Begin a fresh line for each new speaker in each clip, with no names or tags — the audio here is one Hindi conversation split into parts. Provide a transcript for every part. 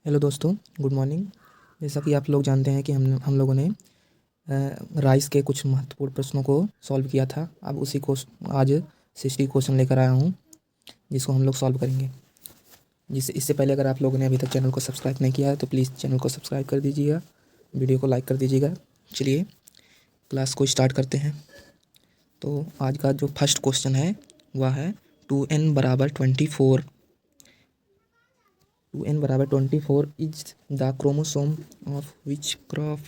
हेलो दोस्तों, गुड मॉर्निंग। जैसा कि आप लोग जानते हैं कि हम लोगों ने राइस के कुछ महत्वपूर्ण प्रश्नों को सॉल्व किया था। अब उसी को आज 60 क्वेश्चन लेकर आया हूँ, जिसको हम लोग सॉल्व करेंगे। इससे पहले अगर आप लोगों ने अभी तक चैनल को सब्सक्राइब नहीं किया है तो प्लीज़ चैनल को सब्सक्राइब कर दीजिएगा, वीडियो को लाइक कर दीजिएगा। चलिए क्लास को स्टार्ट करते हैं। तो आज का जो फर्स्ट क्वेश्चन है वह है 2n बराबर 24 2n बराबर 24 is the chromosome of which crop.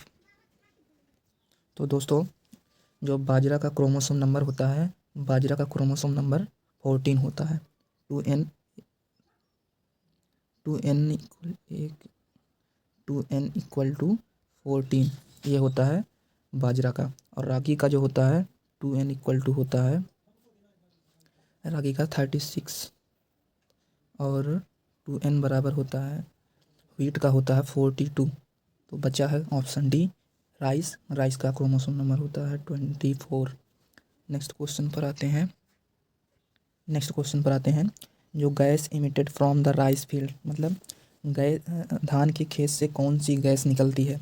तो दोस्तों, जो बाजरा का क्रोमोसोम नंबर होता है, बाजरा का क्रोमोसोम नंबर 14 होता है। 2n 2n इक्वल टू 14 ये होता है बाजरा का। और रागी का जो होता है 2n इक्वल टू होता है रागी का 36। और 2n बराबर होता है व्हीट का होता है 42। तो बचा है ऑप्शन डी राइस का क्रोमोसोम नंबर होता है 24। नेक्स्ट क्वेश्चन पर आते हैं। जो gas emitted from the rice field, मतलब गैस धान के खेत से कौन सी गैस निकलती है।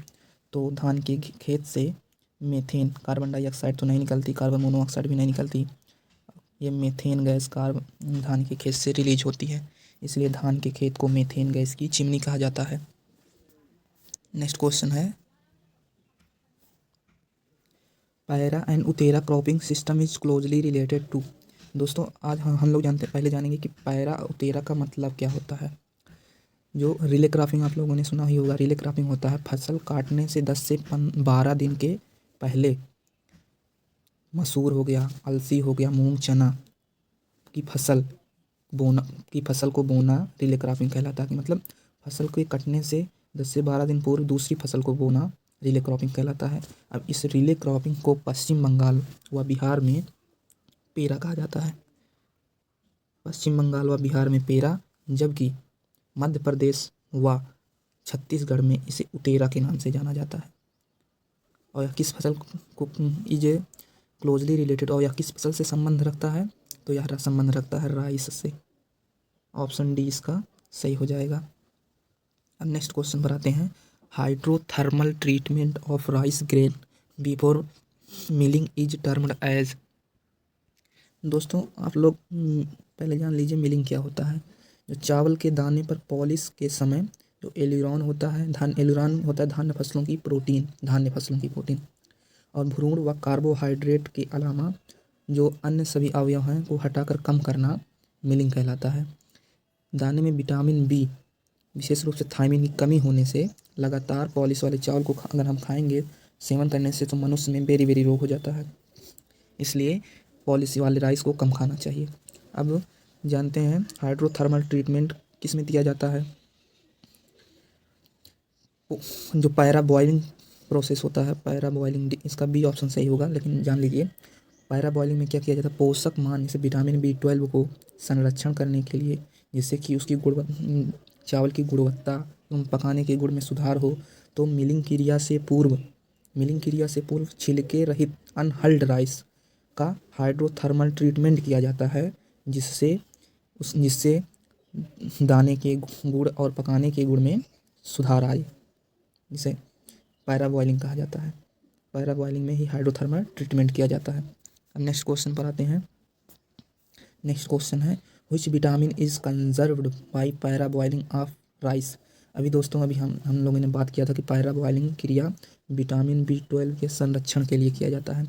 तो धान के खेत से मीथेन, कार्बन डाइऑक्साइड तो नहीं निकलती, कार्बन मोनोऑक्साइड भी नहीं निकलती। ये मीथेन गैस धान के खेत से रिलीज होती है, इसलिए धान के खेत को मीथेन गैस की चिमनी कहा जाता है। नेक्स्ट क्वेश्चन है paira and utera cropping system is closely related to. दोस्तों, आज हम लोग पहले जानेंगे कि पैरा उतेरा का मतलब क्या होता है। जो रिले क्रॉपिंग आप लोगों ने सुना ही होगा। रिले क्रॉपिंग होता है फसल काटने से 10 से 12 दिन के पहले मसूर हो गया, अलसी हो गया, मूंग चना की फसल को बोना रिले क्रॉपिंग कहलाता है। मतलब फसल के कटने से 10 से 12 दिन पूर्व दूसरी फसल को बोना रिले क्रॉपिंग कहलाता है। अब इस रिले क्रॉपिंग को पश्चिम बंगाल व बिहार में पेरा कहा जाता है। पश्चिम बंगाल व बिहार में पेरा, जबकि मध्य प्रदेश व छत्तीसगढ़ में इसे उतेरा के नाम से जाना जाता है। और यह किस फसल को इज क्लोजली रिलेटेड, और यह किस फसल से संबंध रखता है। तो यह संबंध रखता है राइस से। ऑप्शन डी इसका सही हो जाएगा। अब नेक्स्ट क्वेश्चन पर आते हैं। Hydrothermal treatment of rice grain before milling is termed as. दोस्तों, आप लोग पहले जान लीजिए मिलिंग क्या होता है। जो चावल के दाने पर पॉलिश के समय जो एल्यूरान होता है, धान्य फसलों की प्रोटीन और भ्रूण व कार्बोहाइड्रेट के अलावा जो अन्य सभी अवयव हैं को हटाकर कम करना मिलिंग कहलाता है। दाने में विटामिन बी, विशेष रूप से थायमिन की कमी होने से लगातार पॉलिश वाले चावल को अगर हम खाएंगे, सेवन करने से, तो मनुष्य में बेरी बेरी रोग हो जाता है। इसलिए पॉलिश वाले राइस को कम खाना चाहिए। अब जानते हैं हाइड्रोथर्मल ट्रीटमेंट किस में दिया जाता है। जो पैरा बॉइलिंग प्रोसेस होता है, पैरा बॉइलिंग, इसका बी ऑप्शन सही होगा। लेकिन जान लीजिए पैरा बॉइलिंग में क्या किया जाता है, पोषक मान जैसे विटामिन B12 को संरक्षण करने के लिए, जिससे कि उसकी चावल की गुणवत्ता एवं पकाने के गुण में सुधार हो, तो मिलिंग क्रिया से पूर्व छिलके रहित अनहल्ड राइस का हाइड्रोथर्मल ट्रीटमेंट किया जाता है, जिससे दाने के गुण और पकाने के गुण में सुधार आए, जिसे पैरा बॉइलिंग कहा जाता है। पैरा बॉइलिंग में ही हाइड्रोथर्मल ट्रीटमेंट किया जाता है। अब नेक्स्ट क्वेश्चन पर आते हैं। नेक्स्ट क्वेश्चन है which vitamin is conserved by parboiling of rice. अभी हम लोगों ने बात किया था कि पैरा बॉइलिंग क्रिया विटामिन B12 के संरक्षण के लिए किया जाता है।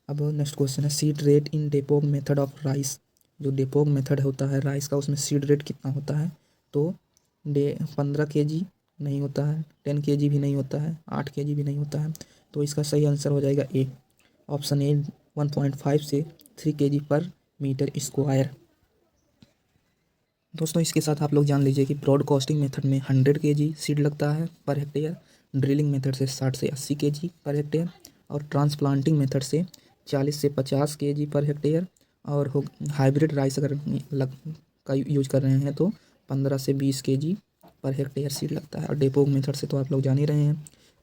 अब नेक्स्ट क्वेश्चन है seed rate in डेपोग method of rice. जो डेपोग मेथड होता है राइस का, उसमें सीड रेट कितना होता है। तो 15 kg नहीं होता है, 10 kg भी नहीं होता है, 8 kg भी नहीं होता है। तो इसका सही आंसर हो जाएगा ए, ऑप्शन ए 1.5 से 3 kg पर मीटर स्क्वायर। दोस्तों, इसके साथ आप लोग जान लीजिए कि ब्रॉडकास्टिंग मेथड में 100 kg सीड लगता है पर हेक्टेयर, ड्रिलिंग मेथड से 60 से 80 kg पर हेक्टेयर, और ट्रांसप्लांटिंग मेथड से 40 से 50 kg पर हेक्टेयर, और हाइब्रिड राइस अगर का यूज कर रहे हैं तो 15 से 20 kg पर हेक्टेयर सीड लगता है। और डेपोग मेथड से तो आप लोग जान ही रहे हैं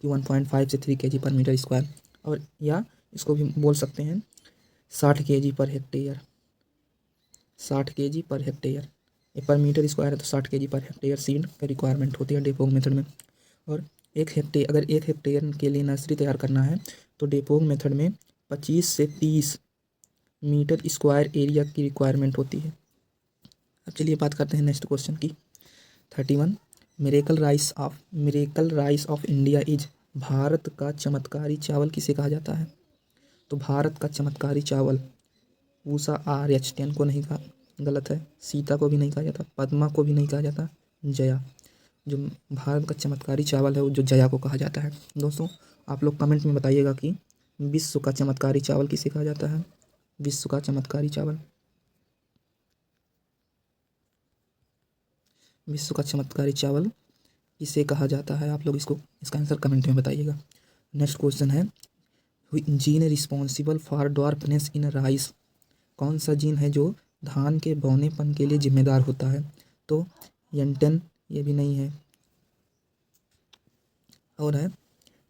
कि 1.5 से 3 kg पर मीटर स्क्वायर, और या इसको भी बोल सकते हैं 60 kg पर हेक्टेयर। ये पर मीटर स्क्वायर है तो 60 kg पर हेक्टेयर सीड का रिक्वायरमेंट होती है डेपोग मेथड में। और अगर 1 हेक्टेयर के लिए नर्सरी तैयार करना है तो डेपोग मेथड में 25 से 30 मीटर स्क्वायर एरिया की रिक्वायरमेंट होती है। अब चलिए बात करते हैं नेक्स्ट क्वेश्चन की। 31 miracle rice of India is, Bharat का चमत्कारी चावल किसे कहा जाता है? तो भारत का चमत्कारी चावल पूसा RH10 को नहीं कहा, गलत है। सीता को भी नहीं कहा जाता, पद्मा को भी नहीं कहा जाता, जया। जो भारत का चमत्कारी चावल है वो जो जया को कहा जाता है। दोस्तों आप लोग कमेंट में बताइएगा कि विश्व का चमत्कारी चावल किसे कहा जाता है? विश्व का चमत्कारी चावल, विश्व का चमत्कारी चावल किसे कहा जाता है? आप लोग इसका आंसर कमेंट में बताइएगा। नेक्स्ट क्वेश्चन है, gene responsible for dwarfness in rice, कौन सा जीन है जो धान के बौनेपन के लिए जिम्मेदार होता है? तो यंटन, ये भी नहीं है। और है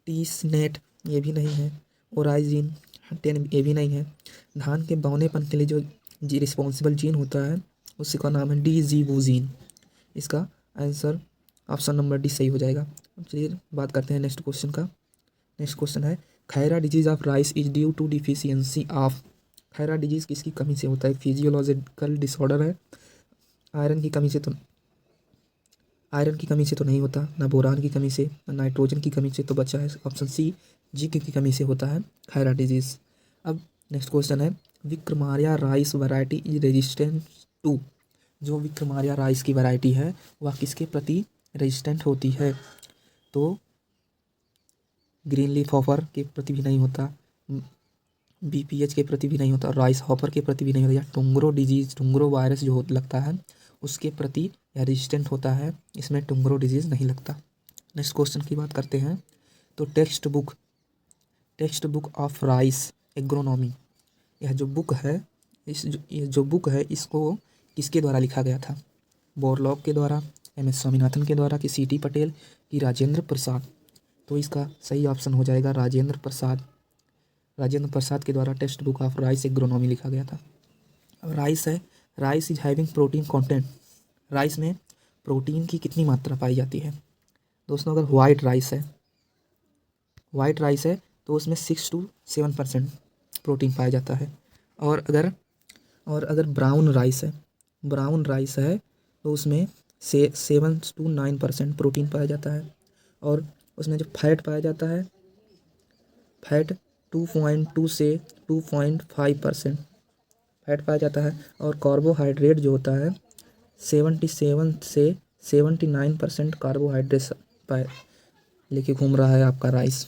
टीसनेट, ये भी नहीं है। ओराइजीन 10, ये भी नहीं है। धान के बौनेपन के लिए जो रिस्पॉन्सिबल जीन होता है उसी का नाम है डीजीवोजीन। इसका आंसर ऑप्शन नंबर डी सही हो जाएगा। अब चलिए बात करते हैं नेक्स्ट क्वेश्चन का। नेक्स्ट क्वेश्चन है, Khaira disease of rice is due to deficiency of, Khaira disease किसकी कमी से होता है? फिजियोलॉजिकल डिसऑर्डर है। आयरन की कमी से तो नहीं होता, ना बोरान की कमी से, ना नाइट्रोजन की कमी से, तो बचा है ऑप्शन सी, जिंक की कमी से होता है खैरा डिजीज। अब नेक्स्ट क्वेश्चन है, Vikramarya rice variety is resistant to, जो विक्रमार्या राइस की वैरायटी है वह किसके प्रति रेजिस्टेंट होती है? तो ग्रीन लीफ हॉपर के प्रति भी नहीं होता, BPH के प्रति भी नहीं होता, राइस हॉपर के प्रति भी नहीं होता, या टुंगरो वायरस जो लगता है उसके प्रति या रेजिस्टेंट होता है, इसमें टुंगरो डिजीज़ नहीं लगता। नेक्स्ट क्वेश्चन की बात करते हैं। तो text book of rice agronomy, यह जो बुक है इसको किसके द्वारा लिखा गया था? बोरलॉग के द्वारा, MS स्वामीनाथन के द्वारा, कि CT पटेल, कि राजेंद्र प्रसाद? तो इसका सही ऑप्शन हो जाएगा राजेंद्र प्रसाद के द्वारा text book of rice agronomy लिखा गया था। अब rice is having protein content, rice में प्रोटीन की कितनी मात्रा पाई जाती है? दोस्तों अगर वाइट राइस है तो उसमें 6 to 7% प्रोटीन पाया जाता है। और अगर ब्राउन राइस है तो उसमें 7 to 9% प्रोटीन पाया जाता है। और उसमें जो फैट पाया जाता है, फैट 2.2 से 2.5% फैट पाया जाता है। और कार्बोहाइड्रेट जो होता है 77 से 79% कार्बोहाइड्रेट पाए लेके घूम रहा है आपका राइस।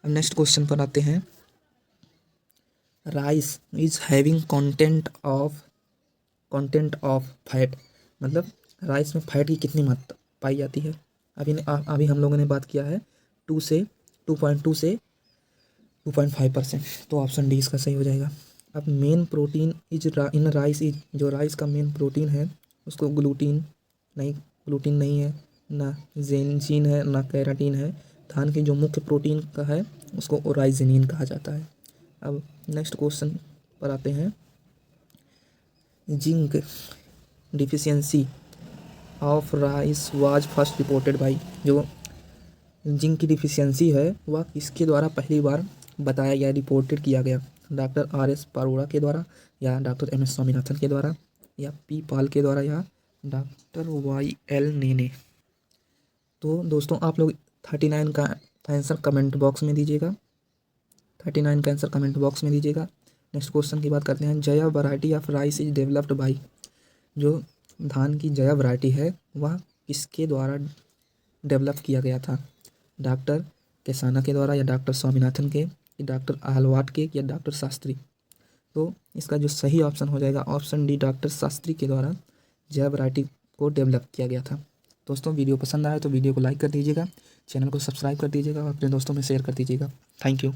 अब नेक्स्ट क्वेश्चन पर आते हैं। Rice is having content of fat, मतलब राइस में फैट की कितनी मात्रा पाई जाती है? अभी हम लोगों ने बात किया है 2 से 2.2 से 2.5%, तो ऑप्शन डी इसका सही हो जाएगा। अब main protein in rice is, जो राइस का मेन प्रोटीन है उसको ग्लूटीन नहीं है, ना जेंजीन है, ना केराटिन है। धान के जो मुख्य प्रोटीन का है उसको ओराइजिनिन कहा जाता है। अब नेक्स्ट क्वेश्चन पर आते हैं। Zinc deficiency of rice was first reported by, जो जिंक की डिफिशियंसी है वह किसके द्वारा पहली बार बताया गया, रिपोर्टेड किया गया? डॉक्टर RS परोड़ा के द्वारा, या डॉक्टर MS स्वामीनाथन के द्वारा, या P पाल के द्वारा, या डॉक्टर YL नेने? तो दोस्तों आप लोग 39 का आंसर कमेंट बॉक्स में दीजिएगा। 39 का आंसर कमेंट बॉक्स में दीजिएगा। नेक्स्ट क्वेश्चन की बात करते हैं। Jaya variety of rice is developed by, जो धान की जया वैरायटी है वह किसके द्वारा डेवलप किया गया था? डॉक्टर केसाना के द्वारा, या डॉक्टर स्वामीनाथन के, या डॉक्टर आहलवाट के, या डॉक्टर शास्त्री? तो इसका जो सही ऑप्शन हो जाएगा ऑप्शन डी, डॉक्टर शास्त्री के द्वारा जया वैरायटी को डेवलप किया गया था। दोस्तों वीडियो पसंद आए तो वीडियो को लाइक कर दीजिएगा, चैनल को सब्सक्राइब कर दीजिएगा और अपने दोस्तों में शेयर कर दीजिएगा। Thank you.